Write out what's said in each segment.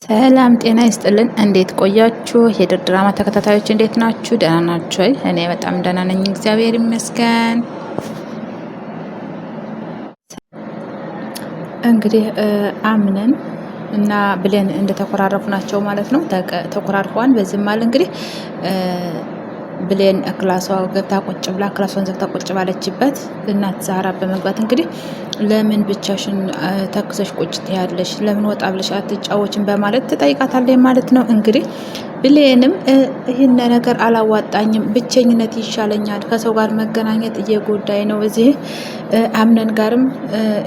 ሰላም ጤና ይስጥልን። እንዴት ቆያችሁ? የድር ድራማ ተከታታዮች እንዴት ናችሁ? ደህና ናችሁ? እኔ በጣም ደህና ነኝ፣ እግዚአብሔር ይመስገን። እንግዲህ አምነን እና ብሌን እንደተኮራረፉ ናቸው ማለት ነው። ተኮራርፈዋል። በዚህ ማል እንግዲህ ብሌን ክላሷ ገብታ ቁጭ ብላ ክላሷን ዘግታ ቁጭ ባለችበት እናት ዛራ በመግባት እንግዲህ ለምን ብቻሽን ተክሰሽ ቁጭ ትያለሽ? ለምን ወጣ ብለሽ አትጫወችን? በማለት ትጠይቃታለች ማለት ነው። እንግዲህ ብሌንም ይህን ነገር አላዋጣኝም፣ ብቸኝነት ይሻለኛል፣ ከሰው ጋር መገናኘት እየጎዳኝ ነው፣ እዚህ አምነን ጋርም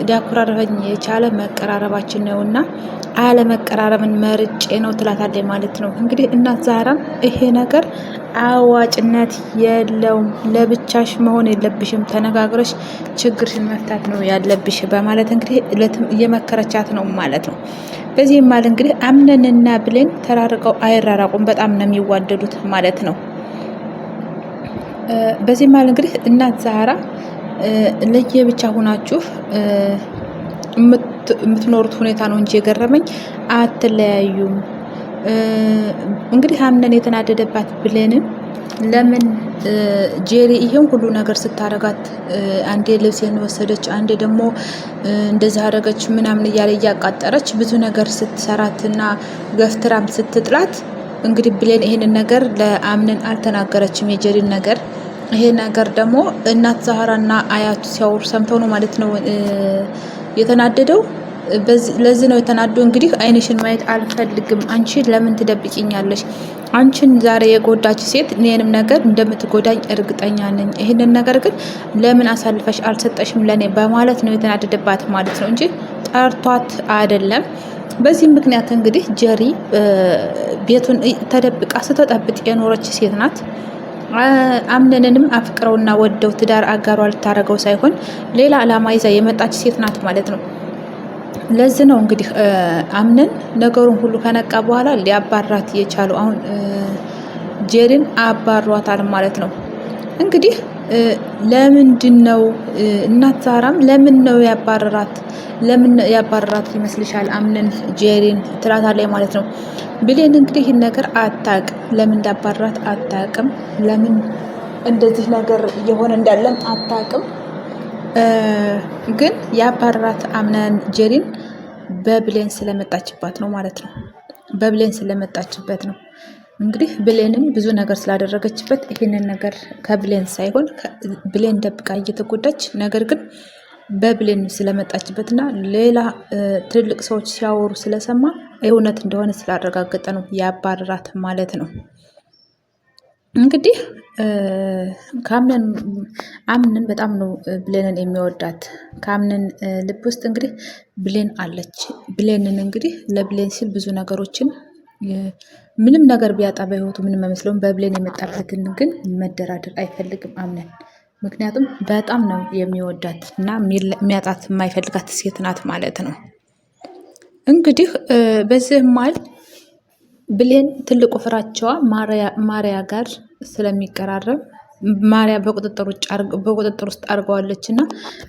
ሊያኮራረፈኝ የቻለ መቀራረባችን ነው እና አለመቀራረብን መርጬ ነው ትላታለች ማለት ነው። እንግዲህ እናት ዛራም ይሄ ነገር አዋጭነት የለውም፣ ለብቻሽ መሆን የለብሽም፣ ተነጋግረሽ ችግርሽን መፍታት ነው ያለብሽ በማለት እንግዲህ እየመከረቻት ነው ማለት ነው። በዚህም ማለት እንግዲህ አምነንና ብሌን ተራርቀው አይራራቁም፣ በጣም ነው የሚዋደዱት ማለት ነው። በዚህ ማለት እንግዲህ እናት ዛራ ለየብቻ ሁናችሁ የምትኖሩት ሁኔታ ነው እንጂ የገረመኝ አትለያዩም። እንግዲህ አምነን የተናደደባት ብሌንን ለምን ጄሪ ይሄን ሁሉ ነገር ስታረጋት አንዴ ልብሴን ወሰደች፣ አንዴ ደግሞ እንደዚህ አደረገች ምናምን እያለ እያቃጠረች ብዙ ነገር ስትሰራትና ገፍትራም ስትጥላት እንግዲህ ብሌን ይሄንን ነገር ለአምነን አልተናገረችም። የጄሪን ነገር ይሄ ነገር ደግሞ እናት ዛህራና አያቱ ሲያወሩ ሰምተው ነው ማለት ነው የተናደደው። ለዚህ ነው የተናዱ። እንግዲህ አይንሽን ማየት አልፈልግም፣ አንቺ ለምን ትደብቂኛለሽ? አንቺን ዛሬ የጎዳች ሴት እኔንም ነገር እንደምትጎዳኝ እርግጠኛ ነኝ። ይህንን ነገር ግን ለምን አሳልፈሽ አልሰጠሽም ለኔ? በማለት ነው የተናደደባት ማለት ነው እንጂ ጠርቷት አይደለም። በዚህ ምክንያት እንግዲህ ጀሪ ቤቱን ተደብቃ ስትጠብቅ የኖረች ሴት ናት። አምነንንም አፍቅረውና ወደው ትዳር አጋሯ ልታረገው ሳይሆን ሌላ ዓላማ ይዛ የመጣች ሴት ናት ማለት ነው። ለዚህ ነው እንግዲህ አምነን ነገሩን ሁሉ ከነቃ በኋላ ሊያባራት የቻለው። አሁን ጄሪን አባሯታል ማለት ነው። እንግዲህ ለምንድን ነው እናት ዛራም ለምን ነው ያባረራት? ለምን ያባረራት ይመስልሻል አምነን ጄሪን ትላታለች ማለት ነው። ብሌን እንግዲህ ይህን ነገር አታውቅም፣ ለምን እንዳባረራት አታውቅም፣ ለምን እንደዚህ ነገር እየሆነ እንዳለም አታውቅም። ግን ያባረራት አምነን ጄሪን በብሌን ስለመጣችባት ነው ማለት ነው። በብሌን ስለመጣችበት ነው እንግዲህ ብሌንም ብዙ ነገር ስላደረገችበት ይህንን ነገር ከብሌን ሳይሆን ብሌን ደብቃ እየተጎዳች ነገር ግን በብሌን ስለመጣችበትና ሌላ ትልልቅ ሰዎች ሲያወሩ ስለሰማ እውነት እንደሆነ ስላረጋገጠ ነው ያባረራት ማለት ነው። እንግዲህ አምነን በጣም ነው ብሌንን የሚወዳት። ከአምነን ልብ ውስጥ እንግዲህ ብሌን አለች። ብሌንን እንግዲህ ለብሌን ሲል ብዙ ነገሮችን ምንም ነገር ቢያጣ በህይወቱ ምንም አይመስለውም። በብሌን የመጣበትን ግን መደራደር አይፈልግም አምነን። ምክንያቱም በጣም ነው የሚወዳት እና የሚያጣት የማይፈልጋት ሴት ናት ማለት ነው። እንግዲህ በዚህ ማል ብሌን ትልቁ ፍራቸዋ ማርያ ጋር ስለሚቀራረብ ማርያ በቁጥጥር ውስጥ አድርገዋለች እና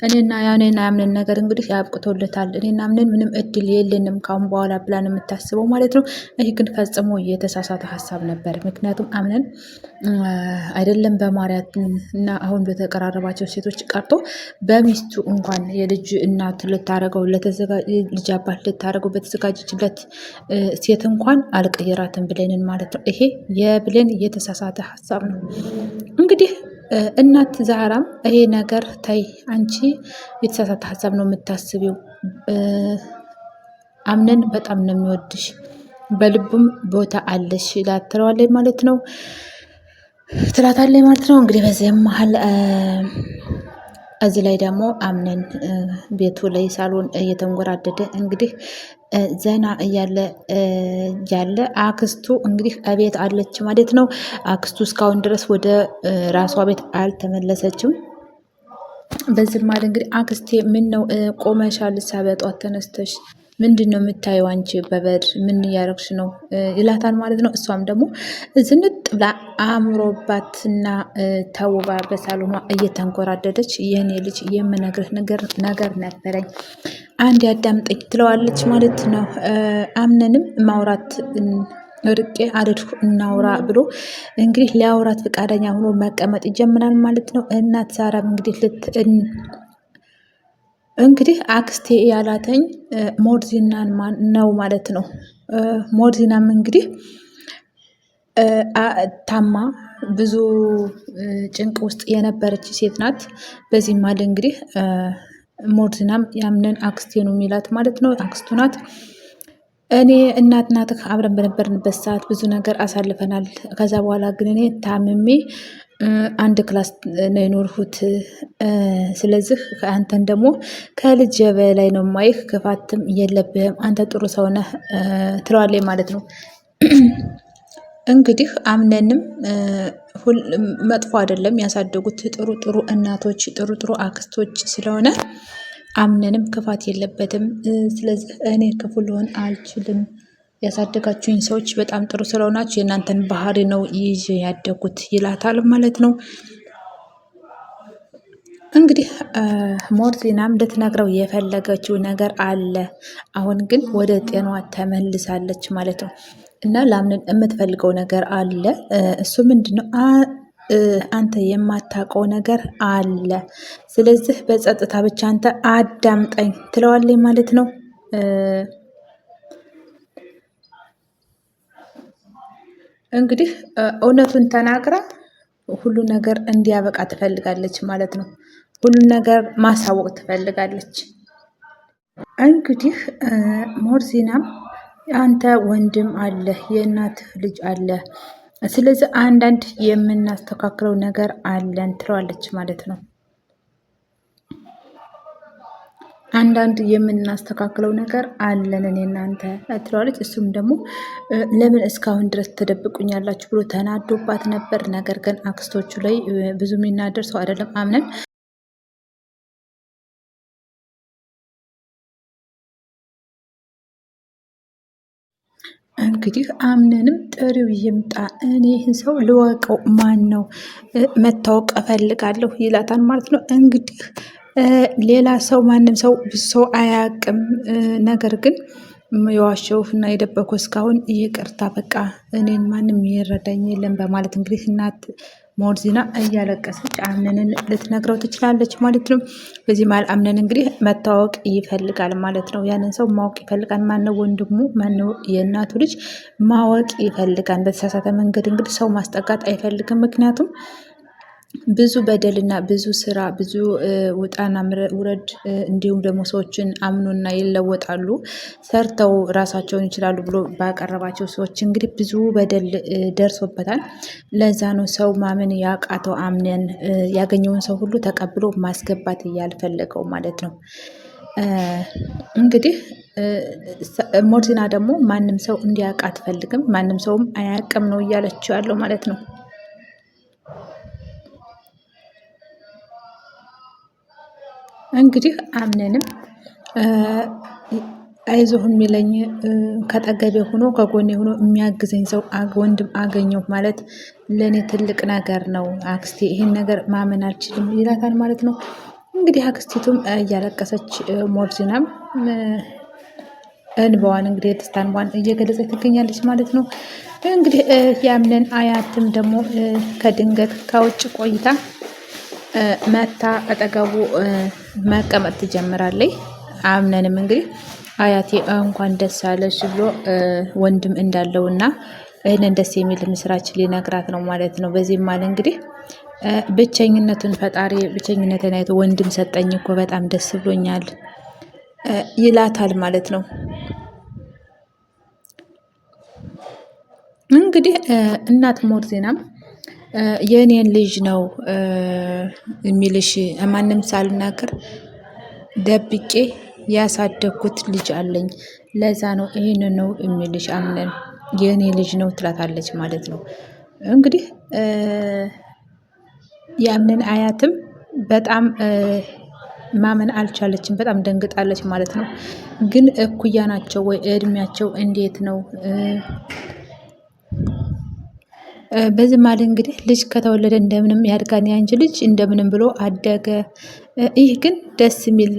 እኔና ያምነን ነገር እንግዲህ ያብቅቶለታል፣ እኔና አምነን ምንም እድል የለንም ካሁን በኋላ ብላን የምታስበው ማለት ነው። ይህ ግን ፈጽሞ የተሳሳተ ሀሳብ ነበር። ምክንያቱም አምነን አይደለም በማርያ እና አሁን በተቀራረባቸው ሴቶች ቀርቶ በሚስቱ እንኳን የልጅ እናት ልታረገው ልጅ አባት ልታረገው በተዘጋጀችለት ሴት እንኳን አልቀየራትም ብሌንን ማለት ነው። ይሄ የብሌን የተሳሳተ ሀሳብ ነው። እንግዲህ እናት ዛህራም ይሄ ነገር ታይ፣ አንቺ የተሳሳተ ሀሳብ ነው የምታስቢው፣ አምነን በጣም ነው የሚወድሽ፣ በልቡም ቦታ አለሽ ትለዋለች ማለት ነው ትላታለች ማለት ነው። እንግዲህ በዚህም መሀል እዚህ ላይ ደግሞ አምነን ቤቱ ላይ ሳሎን እየተንጎራደደ እንግዲህ ዘና እያለ አክስቱ እንግዲህ እቤት አለች ማለት ነው። አክስቱ እስካሁን ድረስ ወደ ራሷ ቤት አልተመለሰችም። በዚህ ማለት እንግዲህ አክስቴ ምን ነው ቆመሻል? በጧት ተነስተሽ ምንድን ነው የምታየው? አንቺ በበር ምን እያረግሽ ነው ይላታል ማለት ነው። እሷም ደግሞ ዝንጥ ብላ አምሮባትና ተውባ በሳሎኗ እየተንጎራደደች የኔ ልጅ የምነግርህ ነገር ነበረኝ፣ አንድ ያዳምጠኝ ትለዋለች ማለት ነው። አምነንም ማውራት ርቄ አልሄድኩ እናውራ ብሎ እንግዲህ ሊያወራት ፈቃደኛ ሆኖ መቀመጥ ይጀምራል ማለት ነው። እናት ዛራም እንግዲህ አክስቴ ያላተኝ ሞርዚናን ነው ማለት ነው። ሞርዚናም እንግዲህ ታማ ብዙ ጭንቅ ውስጥ የነበረች ሴት ናት። በዚህ ማል እንግዲህ ሞርዚናም ያምነን አክስቴ ነው የሚላት ማለት ነው። አክስቱ ናት። እኔ እናት ናትህ አብረን በነበርንበት ሰዓት ብዙ ነገር አሳልፈናል። ከዛ በኋላ ግን እኔ ታምሜ አንድ ክላስ ነው የኖርሁት። ስለዚህ አንተን ደግሞ ከልጅ በላይ ነው ማይህ፣ ክፋትም የለብህም፣ አንተ ጥሩ ሰው ነህ ትለዋለች ማለት ነው። እንግዲህ አምነንም መጥፎ አይደለም ያሳደጉት ጥሩ ጥሩ እናቶች ጥሩ ጥሩ አክስቶች ስለሆነ አምነንም ክፋት የለበትም። ስለዚህ እኔ ክፉ ልሆን አልችልም፣ ያሳደጋችሁኝ ሰዎች በጣም ጥሩ ስለሆናችሁ የእናንተን ባህሪ ነው ይዤ ያደጉት ይላታል ማለት ነው። እንግዲህ ሞርዚናም ልትነግረው የፈለገችው ነገር አለ። አሁን ግን ወደ ጤናዋ ተመልሳለች ማለት ነው። እና ላምንን የምትፈልገው ነገር አለ። እሱ ምንድነው? አንተ የማታውቀው ነገር አለ። ስለዚህ በጸጥታ ብቻ አንተ አዳምጠኝ ትለዋለች ማለት ነው። እንግዲህ እውነቱን ተናግራ ሁሉ ነገር እንዲያበቃ ትፈልጋለች ማለት ነው። ሁሉን ነገር ማሳወቅ ትፈልጋለች። እንግዲህ ሞርዚናም አንተ ወንድም አለ፣ የእናትህ ልጅ አለ፣ ስለዚህ አንዳንድ የምናስተካክለው ነገር አለን ትለዋለች ማለት ነው። አንዳንድ የምናስተካክለው ነገር አለን እኔ እናንተ ትለዋለች። እሱም ደግሞ ለምን እስካሁን ድረስ ተደብቁኛላችሁ ብሎ ተናዶባት ነበር። ነገር ግን አክስቶቹ ላይ ብዙ የሚናደር ሰው አይደለም አምነን እንግዲህ አምነንም ጥሪው ይምጣ፣ እኔ ይህን ሰው ልወቀው፣ ማን ነው መታወቅ እፈልጋለሁ ይላታል ማለት ነው። እንግዲህ ሌላ ሰው ማንም ሰው ብዙ ሰው አያውቅም። ነገር ግን የዋሸው እና የደበኩ እስካሁን ይቅርታ፣ በቃ እኔን ማንም ይረዳኝ የለም በማለት እንግዲህ እናት ሞርዚና እያለቀሰች አምነንን ልትነግረው ትችላለች ማለት ነው። በዚህ መሀል አምነን እንግዲህ መታወቅ ይፈልጋል ማለት ነው። ያንን ሰው ማወቅ ይፈልጋል። ማነው ወንድሙ፣ ማነው የእናቱ ልጅ ማወቅ ይፈልጋል። በተሳሳተ መንገድ እንግዲህ ሰው ማስጠጋት አይፈልግም። ምክንያቱም ብዙ በደልና ብዙ ስራ ብዙ ውጣና ውረድ እንዲሁም ደግሞ ሰዎችን አምኖና ይለወጣሉ ሰርተው ራሳቸውን ይችላሉ ብሎ ባቀረባቸው ሰዎች እንግዲህ ብዙ በደል ደርሶበታል። ለዛ ነው ሰው ማመን ያቃተው። አምነን ያገኘውን ሰው ሁሉ ተቀብሎ ማስገባት እያልፈለገው ማለት ነው። እንግዲህ ሞርዚና ደግሞ ማንም ሰው እንዲያውቅ አትፈልግም። ማንም ሰውም አያውቅም ነው እያለችው ያለው ማለት ነው። እንግዲህ አምነንም አይዞህ የሚለኝ ከጠገቤ ሆኖ ከጎኔ ሆኖ የሚያግዘኝ ሰው ወንድም አገኘሁ ማለት ለእኔ ትልቅ ነገር ነው። አክስቴ ይሄን ነገር ማመን አልችልም ይላታል ማለት ነው። እንግዲህ አክስቲቱም እያለቀሰች ሞርዚናም እንባዋን እንግዲህ የደስታ እንባዋን እየገለጸች ትገኛለች ማለት ነው። እንግዲህ ያምነን አያትም ደግሞ ከድንገት ከውጭ ቆይታ መታ አጠገቡ መቀመጥ ትጀምራለች። አምነንም እንግዲህ አያቴ እንኳን ደስ አለሽ ብሎ ወንድም እንዳለውና ይህንን ደስ የሚል ምስራች ሊነግራት ነው ማለት ነው። በዚህም ማለት እንግዲህ ብቸኝነቱን ፈጣሪ ብቸኝነትን አይቶ ወንድም ሰጠኝ እኮ በጣም ደስ ብሎኛል ይላታል ማለት ነው። እንግዲህ እናት ሞርዚናም የእኔን ልጅ ነው የሚልሽ ማንም ሳልናገር ደብቄ ያሳደግኩት ልጅ አለኝ፣ ለዛ ነው ይህን ነው የሚልሽ፣ አምነን የእኔ ልጅ ነው ትላታለች ማለት ነው። እንግዲህ ያምነን አያትም በጣም ማመን አልቻለችም። በጣም ደንግጣለች ማለት ነው። ግን እኩያ ናቸው ወይ? እድሜያቸው እንዴት ነው? በዚህ ማለት እንግዲህ ልጅ ከተወለደ እንደምንም ያድጋል፣ ያንቺ ልጅ እንደምንም ብሎ አደገ። ይህ ግን ደስ የሚል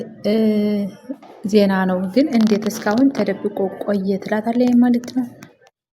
ዜና ነው። ግን እንዴት እስካሁን ተደብቆ ቆየ ትላታለች ማለት ነው።